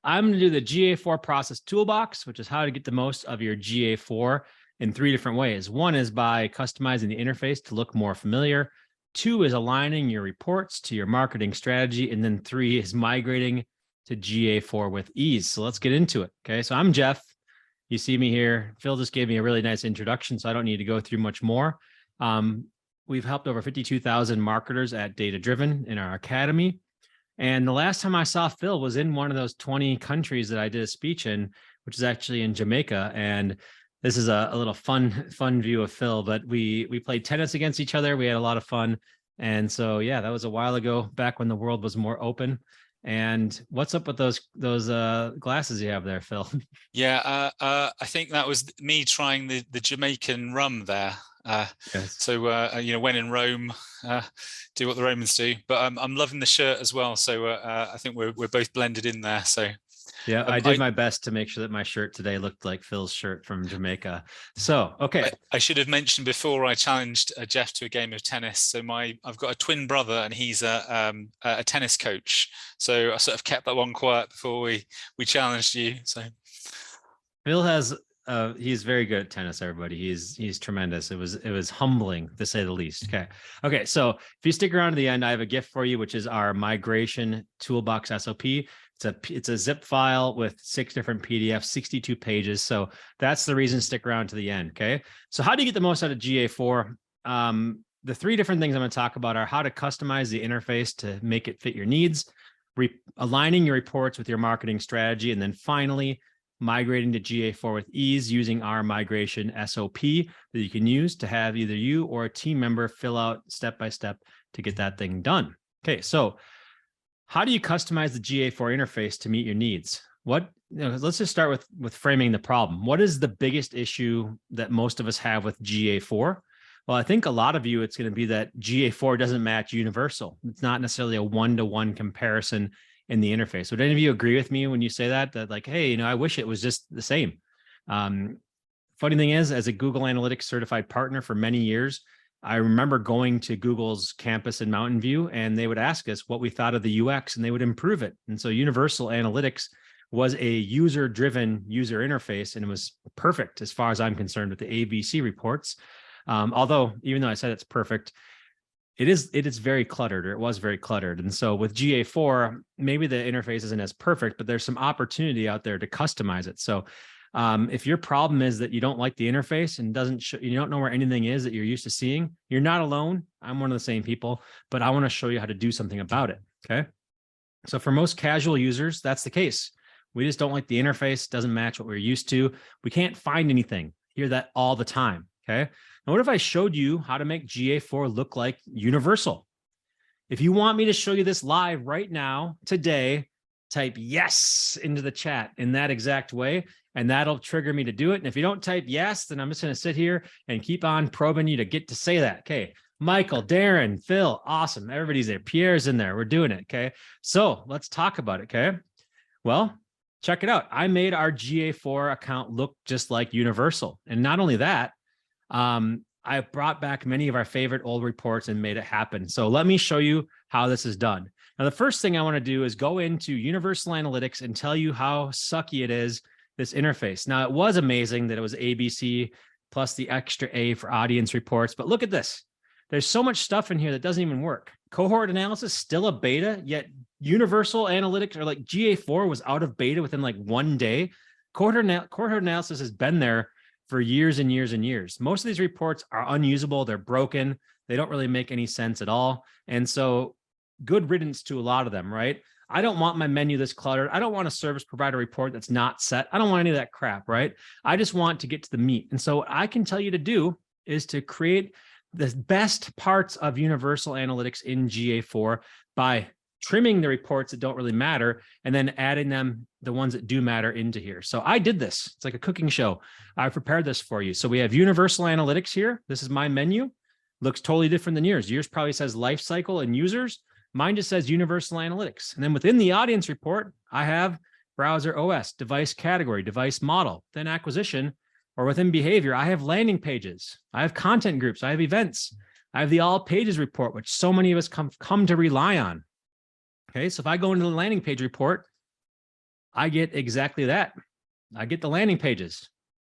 I'm going to do the GA4 Process Toolbox, which is how to get the most of your GA4 in 3 different ways. One is by customizing the interface to look more familiar. 2 is aligning your reports to your marketing strategy. And then 3 is migrating to GA4 with ease. So let's get into it. Okay, so I'm Jeff. You see me here. Phil just gave me a really nice introduction, so I don't need to go through much more. We've helped over 52,000 marketers at Data Driven in our academy. And the last time I saw Phil was in one of those 20 countries that I did a speech in, which is actually in Jamaica. And this is a little fun view of Phil, but we played tennis against each other. We had a lot of fun. And so, yeah, that was a while ago, back when the world was more open. And what's up with those glasses you have there, Phil? Yeah, I think that was me trying the Jamaican rum there. Yes. So you know, when in Rome, do what the Romans do. But I'm loving the shirt as well. So I think we're both blended in there. So yeah, I did my best to make sure that my shirt today looked like Phil's shirt from Jamaica. So, okay. I should have mentioned before I challenged Jeff to a game of tennis. So I've got a twin brother and he's a tennis coach. So I sort of kept that one quiet before we challenged you. So Phil has he's very good at tennis, everybody. He's tremendous. It was humbling to say the least. Okay. So if you stick around to the end, I have a gift for you, which is our Migration Toolbox SOP. It's a zip file with 6 different PDFs, 62 pages. So that's the reason to stick around to the end. Okay. So how do you get the most out of GA4? The 3 different things I'm going to talk about are how to customize the interface to make it fit your needs, aligning your reports with your marketing strategy, and then finally migrating to GA4 with ease using our migration SOP that you can use to have either you or a team member fill out step by step to get that thing done. Okay, so how do you customize the GA4 interface to meet your needs? Let's just start with framing the problem. What is the biggest issue that most of us have with GA4? Well, I think a lot of you, it's going to be that GA4 doesn't match universal. It's not necessarily a one-to-one comparison in the interface. Would any of you agree with me when you say that like, hey, I wish it was just the same? Funny thing is, as a Google Analytics certified partner for many years, I remember going to Google's campus in Mountain View, and they would ask us what we thought of the UX, and they would improve it. And so Universal Analytics was a user-driven user interface, and it was perfect as far as I'm concerned with the ABC reports. Although, even though I said it's perfect, it is very cluttered, or it was very cluttered. And so with GA4, maybe the interface isn't as perfect, but there's some opportunity out there to customize it. So if your problem is that you don't like the interface and you don't know where anything is that you're used to seeing, you're not alone. I'm one of the same people, but I want to show you how to do something about it. Okay. So for most casual users, that's the case. We just don't like the interface. Doesn't match what we're used to. We can't find anything. Hear that all the time. Okay. Now, what if I showed you how to make GA4 look like universal? If you want me to show you this live right now, today, type yes into the chat in that exact way, and that'll trigger me to do it. And if you don't type yes, then I'm just going to sit here and keep on probing you to get to say that. Okay. Michael, Darren, Phil, awesome. Everybody's there. Pierre's in there. We're doing it. Okay. So let's talk about it. Okay. Well, check it out. I made our GA4 account look just like universal. And not only that, I brought back many of our favorite old reports and made it happen. So let me show you how this is done. Now, the first thing I want to do is go into Universal Analytics and tell you how sucky it is, this interface. Now, it was amazing that it was ABC plus the extra A for audience reports, but look at this. There's so much stuff in here that doesn't even work. Cohort analysis, still a beta, yet Universal Analytics, or like GA4 was out of beta within like 1 day. Cohort analysis has been there for years and years and years. Most of these reports are unusable. They're broken. They don't really make any sense at all. And so good riddance to a lot of them, right? I don't want my menu this cluttered. I don't want a service provider report that's not set. I don't want any of that crap, right? I just want to get to the meat. And so what I can tell you to do is to create the best parts of Universal Analytics in GA4 by trimming the reports that don't really matter and then adding the ones that do matter into here. So I did this. It's like a cooking show. I prepared this for you. So we have Universal Analytics here. This is my menu. Looks totally different than yours. Yours probably says life cycle and users. Mine just says Universal Analytics. And then within the audience report, I have browser OS, device category, device model, then acquisition, or within behavior, I have landing pages. I have content groups. I have events. I have the all pages report, which so many of us come to rely on. Okay, so if I go into the landing page report, I get exactly that. I get the landing pages.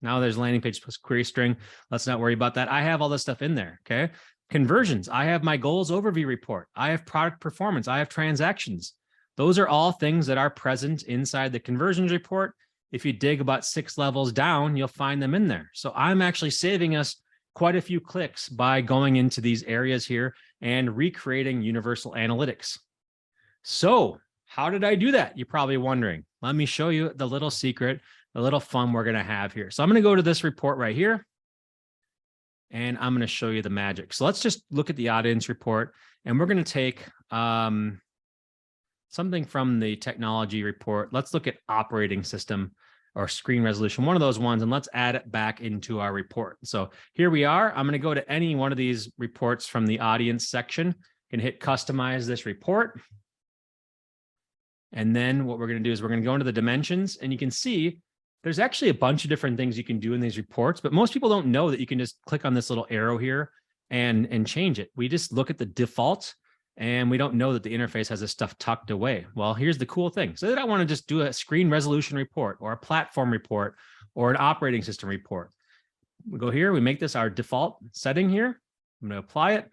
Now there's landing page plus query string. Let's not worry about that. I have all this stuff in there, okay? Conversions, I have my goals overview report. I have product performance. I have transactions. Those are all things that are present inside the conversions report. If you dig about 6 levels down, you'll find them in there. So I'm actually saving us quite a few clicks by going into these areas here and recreating universal analytics. So how did I do that? You're probably wondering. Let me show you the little secret, the little fun we're going to have here. So I'm going to go to this report right here, and I'm going to show you the magic. So let's just look at the audience report, and we're going to take something from the technology report. Let's look at operating system or screen resolution, one of those ones, and let's add it back into our report. So here we are. I'm going to go to any one of these reports from the audience section. You can hit customize this report. And then what we're going to do is we're going to go into the dimensions, and you can see there's actually a bunch of different things you can do in these reports, but most people don't know that you can just click on this little arrow here and change it. We just look at the default, and we don't know that the interface has this stuff tucked away. Well, here's the cool thing. So that I want to just do a screen resolution report or a platform report or an operating system report. We go here, we make this our default setting here. I'm going to apply it.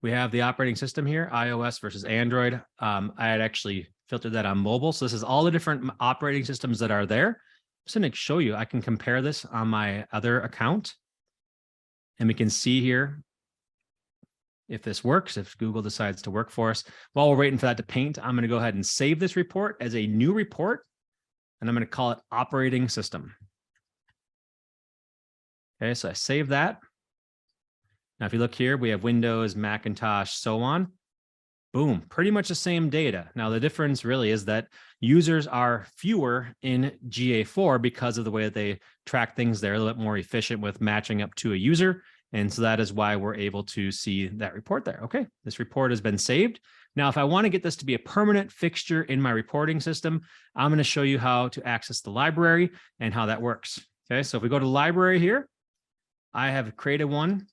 We have the operating system here, iOS versus Android. I had actually filtered that on mobile. So this is all the different operating systems that are there. I'm just going to show you, I can compare this on my other account. And we can see here if this works, if Google decides to work for us. While we're waiting for that to paint, I'm going to go ahead and save this report as a new report. And I'm going to call it operating system. Okay, so I save that. Now, if you look here, we have Windows, Macintosh, so on. Boom, pretty much the same data. Now, the difference really is that users are fewer in GA4 because of the way that they track things. They're a little bit more efficient with matching up to a user. And so that is why we're able to see that report there. Okay, this report has been saved. Now, if I want to get this to be a permanent fixture in my reporting system, I'm going to show you how to access the library and how that works. Okay, so if we go to the library here, I have created one.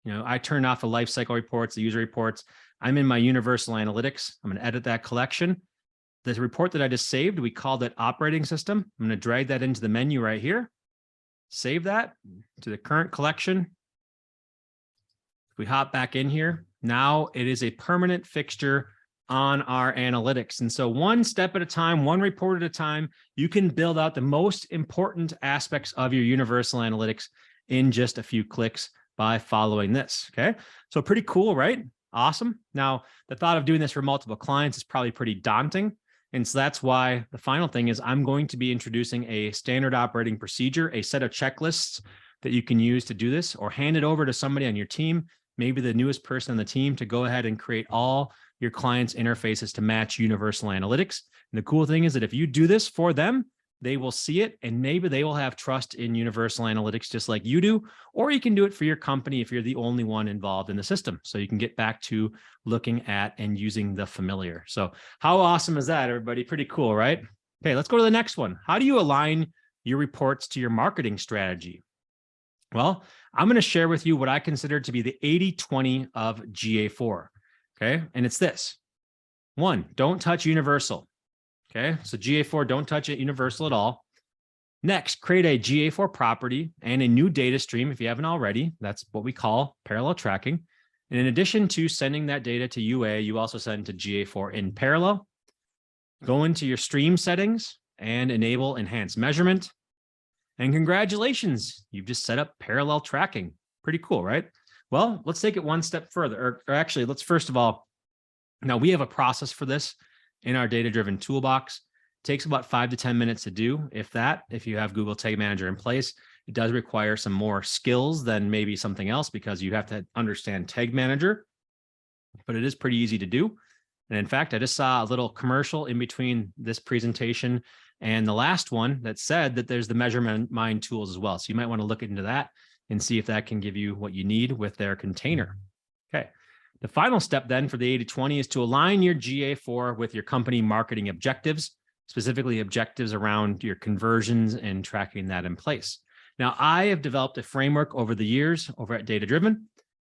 You know, I turned off the lifecycle reports, the user reports. I'm in my universal analytics. I'm going to edit that collection. The report that I just saved, we called it operating system. I'm going to drag that into the menu right here. Save that to the current collection. If we hop back in here, now it is a permanent fixture on our analytics. And so one step at a time, one report at a time, you can build out the most important aspects of your universal analytics in just a few clicks by following this. Okay, so pretty cool, right? Awesome. Now, the thought of doing this for multiple clients is probably pretty daunting. And so that's why the final thing is I'm going to be introducing a standard operating procedure, a set of checklists that you can use to do this, or hand it over to somebody on your team, maybe the newest person on the team, to go ahead and create all your clients' interfaces to match universal analytics. And the cool thing is that if you do this for them, they will see it, and maybe they will have trust in universal analytics just like you do, or you can do it for your company if you're the only one involved in the system. So you can get back to looking at and using the familiar. So how awesome is that, everybody? Pretty cool, right? Okay, let's go to the next one. How do you align your reports to your marketing strategy? Well, I'm going to share with you what I consider to be the 80-20 of GA4. Okay, and it's this. 1, don't touch universal. Okay, so GA4, don't touch it universal at all. Next, create a GA4 property and a new data stream if you haven't already. That's what we call parallel tracking. And in addition to sending that data to UA, you also send to GA4 in parallel. Go into your stream settings and enable enhanced measurement. And congratulations, you've just set up parallel tracking. Pretty cool, right? Well, let's take it one step further. Or actually, let's first of all, now we have a process for this in our data-driven toolbox. It takes about 5 to 10 minutes to do, if you have Google Tag Manager in place. It does require some more skills than maybe something else because you have to understand Tag Manager, but it is pretty easy to do. And in fact, I just saw a little commercial in between this presentation and the last one that said that there's the measurement mind tools as well. So you might want to look into that and see if that can give you what you need with their container. Okay. The final step then for the 80-20 is to align your GA4 with your company marketing objectives, specifically objectives around your conversions and tracking that in place. Now, I have developed a framework over the years over at Data Driven,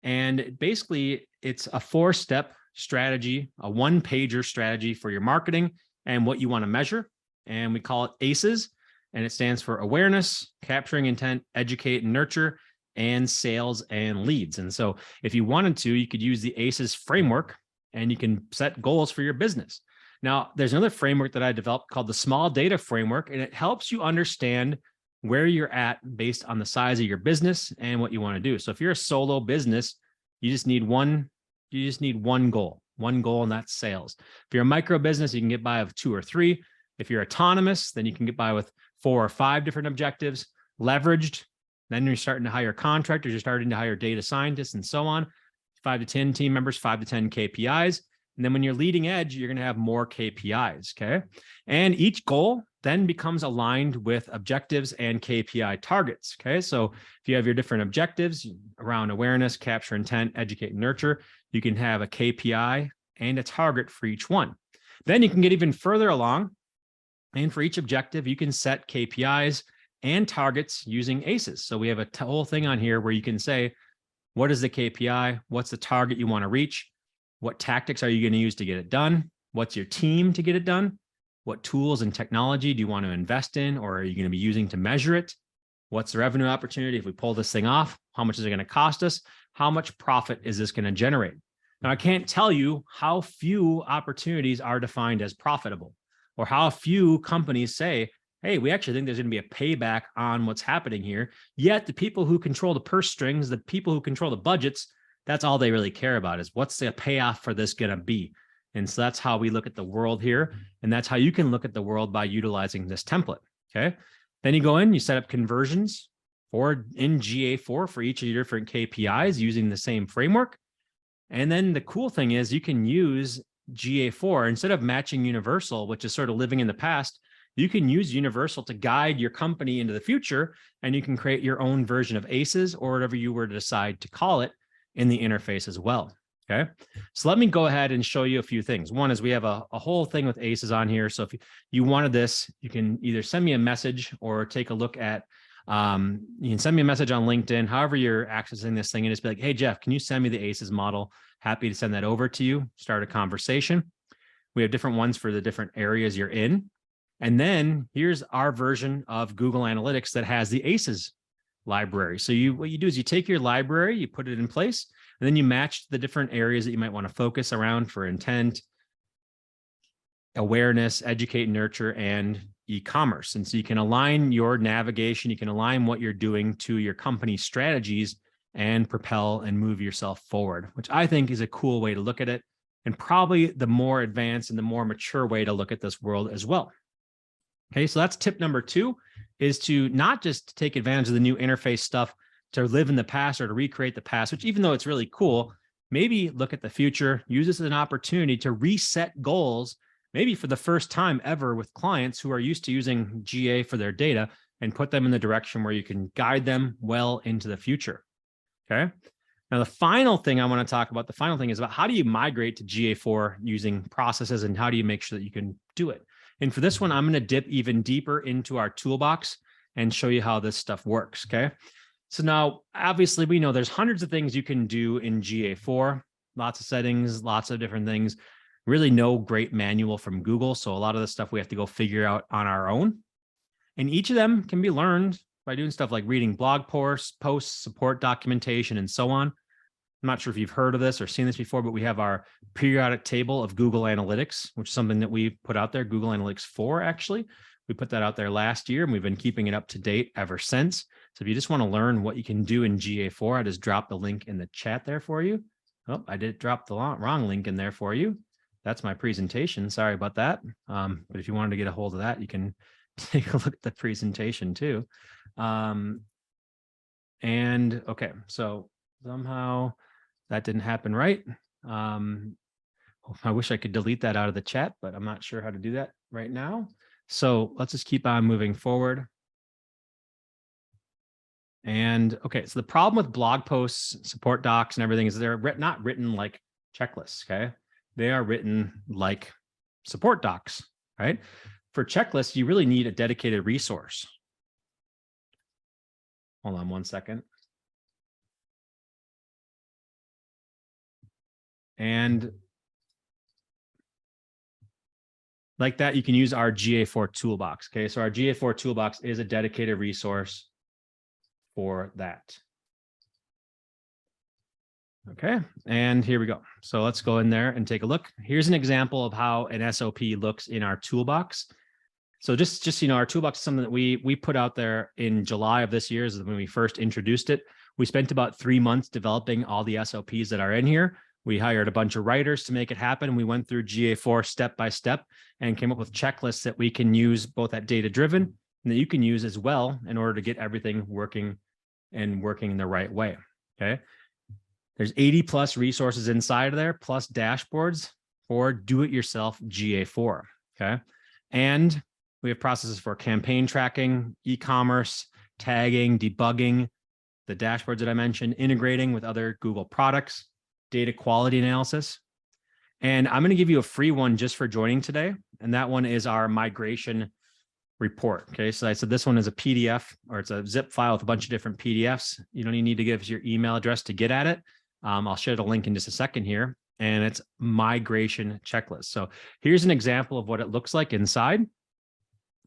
and basically it's a 4-step strategy, a 1-pager strategy for your marketing and what you want to measure. And we call it ACEs, and it stands for awareness, capturing intent, educate and nurture, and sales and leads. And so if you wanted to, you could use the ACEs framework and you can set goals for your business. Now, there's another framework that I developed called the small data framework, and it helps you understand where you're at based on the size of your business and what you want to do. So if you're a solo business, you just need one goal, and that's sales. If you're a micro business, you can get by with 2 or 3. If you're autonomous, then you can get by with 4 or 5 different objectives. Leveraged, then you're starting to hire contractors, you're starting to hire data scientists and so on. 5 to 10 team members, 5 to 10 KPIs. And then when you're leading edge, you're going to have more KPIs, okay? And each goal then becomes aligned with objectives and KPI targets, okay? So if you have your different objectives around awareness, capture intent, educate, and nurture, you can have a KPI and a target for each one. Then you can get even further along, and for each objective, you can set KPIs and targets using ACEs. So we have a whole thing on here where you can say, what is the KPI? What's the target you want to reach? What tactics are you going to use to get it done? What's your team to get it done? What tools and technology do you want to invest in, or are you going to be using to measure it? What's the revenue opportunity if we pull this thing off? How much is it going to cost us? How much profit is this going to generate? Now, I can't tell you how few opportunities are defined as profitable, or how few companies say, hey, we actually think there's going to be a payback on what's happening here. Yet the people who control the purse strings, the people who control the budgets, that's all they really care about is what's the payoff for this going to be. And so that's how we look at the world here. And that's how you can look at the world by utilizing this template. Okay. Then you go in, you set up conversions in GA4 for each of your different KPIs using the same framework. And then the cool thing is you can use GA4 instead of matching universal, which is sort of living in the past. You can use universal to guide your company into the future, and you can create your own version of ACEs or whatever you were to decide to call it in the interface as well. Okay. So let me go ahead and show you a few things. One is we have a whole thing with ACEs on here. So if you wanted this, you can either send me a message or take a look at, you can send me a message on LinkedIn, however you're accessing this thing, and just be like, hey, Jeff, can you send me the ACEs model? Happy to send that over to you, start a conversation. We have different ones for the different areas you're in. And then here's our version of Google Analytics that has the ACEs library. So what you do is you take your library, you put it in place, and then you match the different areas that you might want to focus around for intent, awareness, educate, nurture, and e-commerce. And so you can align your navigation, you can align what you're doing to your company's strategies and propel and move yourself forward, which I think is a cool way to look at it, and probably the more advanced and the more mature way to look at this world as well. Okay, so that's tip number 2, is to not just take advantage of the new interface stuff to live in the past or to recreate the past, which even though it's really cool, maybe look at the future, use this as an opportunity to reset goals, maybe for the first time ever with clients who are used to using GA for their data, and put them in the direction where you can guide them well into the future. Okay. Now, the final thing I want to talk about, is about how do you migrate to GA4 using processes, and how do you make sure that you can do it? And for this one, I'm going to dip even deeper into our toolbox and show you how this stuff works. Okay. So now, obviously, we know there's hundreds of things you can do in GA4, lots of settings, lots of different things, really no great manual from Google. So a lot of the stuff we have to go figure out on our own. And each of them can be learned by doing stuff like reading blog posts, support documentation, and so on. I'm not sure if you've heard of this or seen this before, but we have our periodic table of Google Analytics, which is something that we put out there, Google Analytics 4, actually. We put that out there last year, and we've been keeping it up to date ever since. So if you just want to learn what you can do in GA4, I just dropped the link in the chat there for you. Oh, I did drop the wrong link in there for you. That's my presentation. Sorry about that. But if you wanted to get a hold of that, you can take a look at the presentation too. And okay, so somehow that didn't happen right. I wish I could delete that out of the chat, but I'm not sure how to do that right now. So let's just keep on moving forward. And okay, so the problem with blog posts, support docs, and everything is they're not written like checklists, okay? They are written like support docs, right? For checklists, you really need a dedicated resource. Hold on one second. And like that, you can use our GA4 Toolbox. Okay, so our GA4 Toolbox is a dedicated resource for that. Okay, and here we go. So let's go in there and take a look. Here's an example of how an SOP looks in our toolbox. So just you know, our toolbox is something that we put out there in July of this year is when we first introduced it. We spent about 3 months developing all the SOPs that are in here. We hired a bunch of writers to make it happen. We went through GA4 step by step and came up with checklists that we can use both at data driven and that you can use as well in order to get everything working in the right way. Okay. There's 80 plus resources inside of there, plus dashboards for do-it-yourself GA4, okay? And we have processes for campaign tracking, e-commerce, tagging, debugging, the dashboards that I mentioned, integrating with other Google products, data quality analysis. And I'm gonna give you a free one just for joining today. And that one is our migration report, okay? So I said this one is a PDF or it's a zip file with a bunch of different PDFs. You don't even need to give us your email address to get at it. I'll share the link in just a second here, and it's migration checklist. So here's an example of what it looks like inside.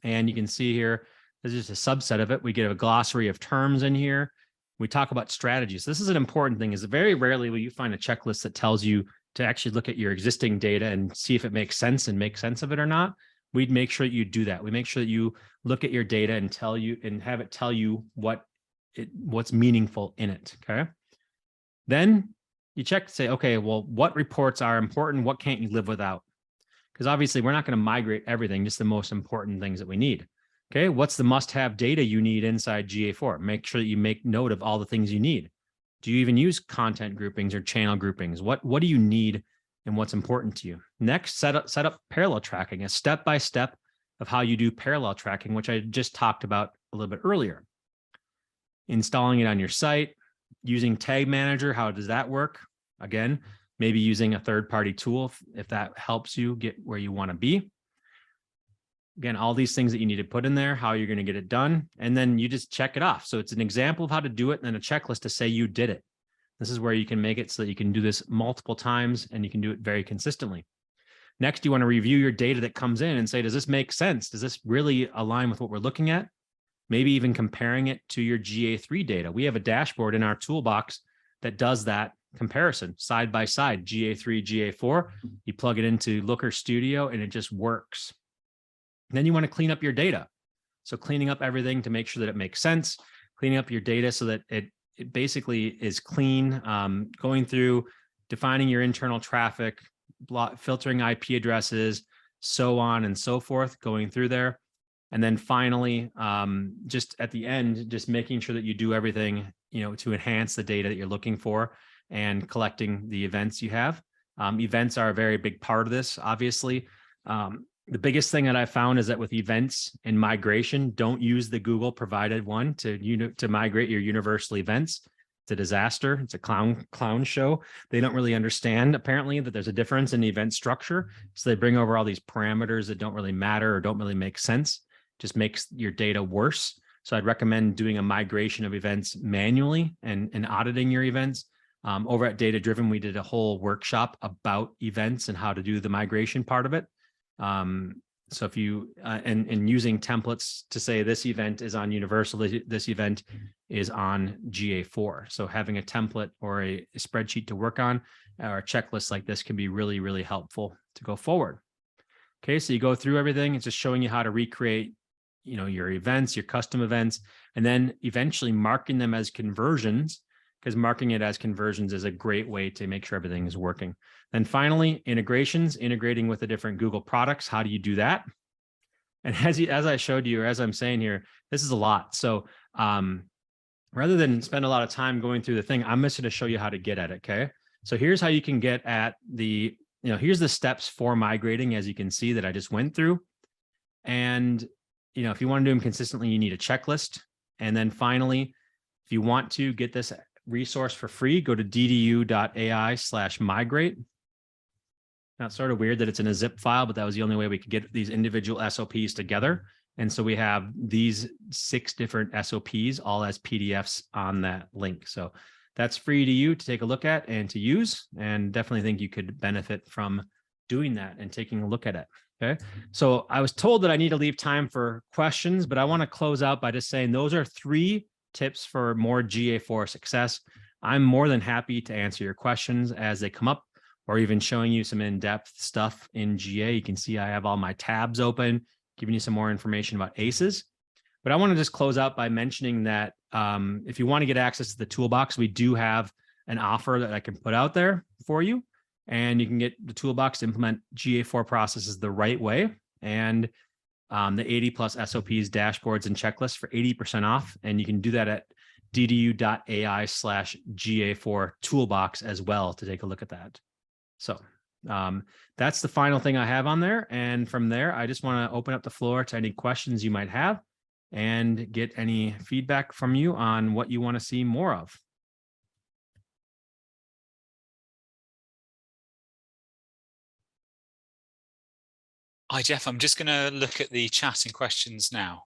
And you can see here, this is just a subset of it. We get a glossary of terms in here. We talk about strategies. This is an important thing, is very rarely will you find a checklist that tells you to actually look at your existing data and see if it makes sense and make sense of it or not. We'd make sure that you do that. We make sure that you look at your data and tell you and have it tell you what's meaningful in it, okay? Then you check to say, okay, well, what reports are important? What can't you live without? Because obviously we're not going to migrate everything, just the most important things that we need. Okay, what's the must-have data you need inside GA4? Make sure that you make note of all the things you need. Do you even use content groupings or channel groupings? What do you need and what's important to you? Next, set up parallel tracking, a step-by-step of how you do parallel tracking, which I just talked about a little bit earlier. Installing it on your site, using Tag Manager, how does that work? Again, maybe using a third-party tool if that helps you get where you want to be. Again, all these things that you need to put in there, how you're going to get it done, and then you just check it off. So it's an example of how to do it and then a checklist to say you did it. This is where you can make it so that you can do this multiple times and you can do it very consistently. Next, you want to review your data that comes in and say, does this make sense? Does this really align with what we're looking at? Maybe even comparing it to your GA3 data. We have a dashboard in our toolbox that does that comparison side by side, GA3, GA4. You plug it into Looker Studio and it just works. Then you want to clean up your data. So cleaning up everything to make sure that it makes sense, cleaning up your data so that it basically is clean, going through, defining your internal traffic, filtering IP addresses, so on and so forth, going through there. And then finally, just at the end, just making sure that you do everything, to enhance the data that you're looking for and collecting the events you have. Events are a very big part of this, obviously. The biggest thing that I found is that with events and migration, don't use the Google provided one to migrate your universal events. It's a disaster. It's a clown show. They don't really understand, apparently, that there's a difference in the event structure. So they bring over all these parameters that don't really matter or don't really make sense. Just makes your data worse. So I'd recommend doing a migration of events manually and auditing your events. Over at Data Driven, we did a whole workshop about events and how to do the migration part of it. So if you, and using templates to say this event is on Universal, this event is on GA4. So having a template or a spreadsheet to work on or a checklist like this can be really, really helpful to go forward. Okay, so you go through everything. It's just showing you how to recreate, your events, your custom events, and then eventually marking them as conversions, because marking it as conversions is a great way to make sure everything is working. Then finally, integrations, integrating with the different Google products. How do you do that? And as I showed you, or as I'm saying here, this is a lot. So rather than spend a lot of time going through the thing, I'm just going to show you how to get at it, okay? So here's how you can get at the, here's the steps for migrating, as you can see that I just went through. And, if you want to do them consistently, you need a checklist. And then finally, if you want to get this resource for free, go to ddu.ai/migrate. Now, it's sort of weird that it's in a zip file, but that was the only way we could get these individual SOPs together. And so we have these 6 different SOPs all as PDFs on that link. So that's free to you to take a look at and to use, and definitely think you could benefit from doing that and taking a look at it. Okay. So I was told that I need to leave time for questions, but I want to close out by just saying those are 3 tips for more GA4 success. I'm more than happy to answer your questions as they come up, or even showing you some in-depth stuff in GA. You can see I have all my tabs open, giving you some more information about ACEs. But I want to just close out by mentioning that if you want to get access to the toolbox, we do have an offer that I can put out there for you. And you can get the toolbox to implement GA4 processes the right way. And the 80 plus SOPs, dashboards, and checklists for 80% off. And you can do that at ddu.ai/GA4 Toolbox as well to take a look at that. So that's the final thing I have on there. And from there, I just want to open up the floor to any questions you might have and get any feedback from you on what you want to see more of. Hi, Jeff. I'm just going to look at the chat and questions now.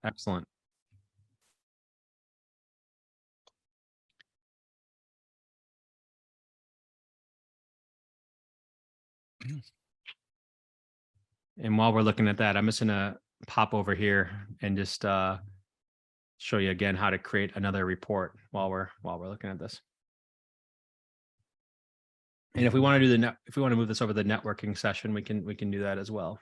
Excellent. And while we're looking at that, I'm just going to pop over here and just show you again how to create another report while we're looking at this. And if we want to do if we want to move this over the networking session, we can do that as well.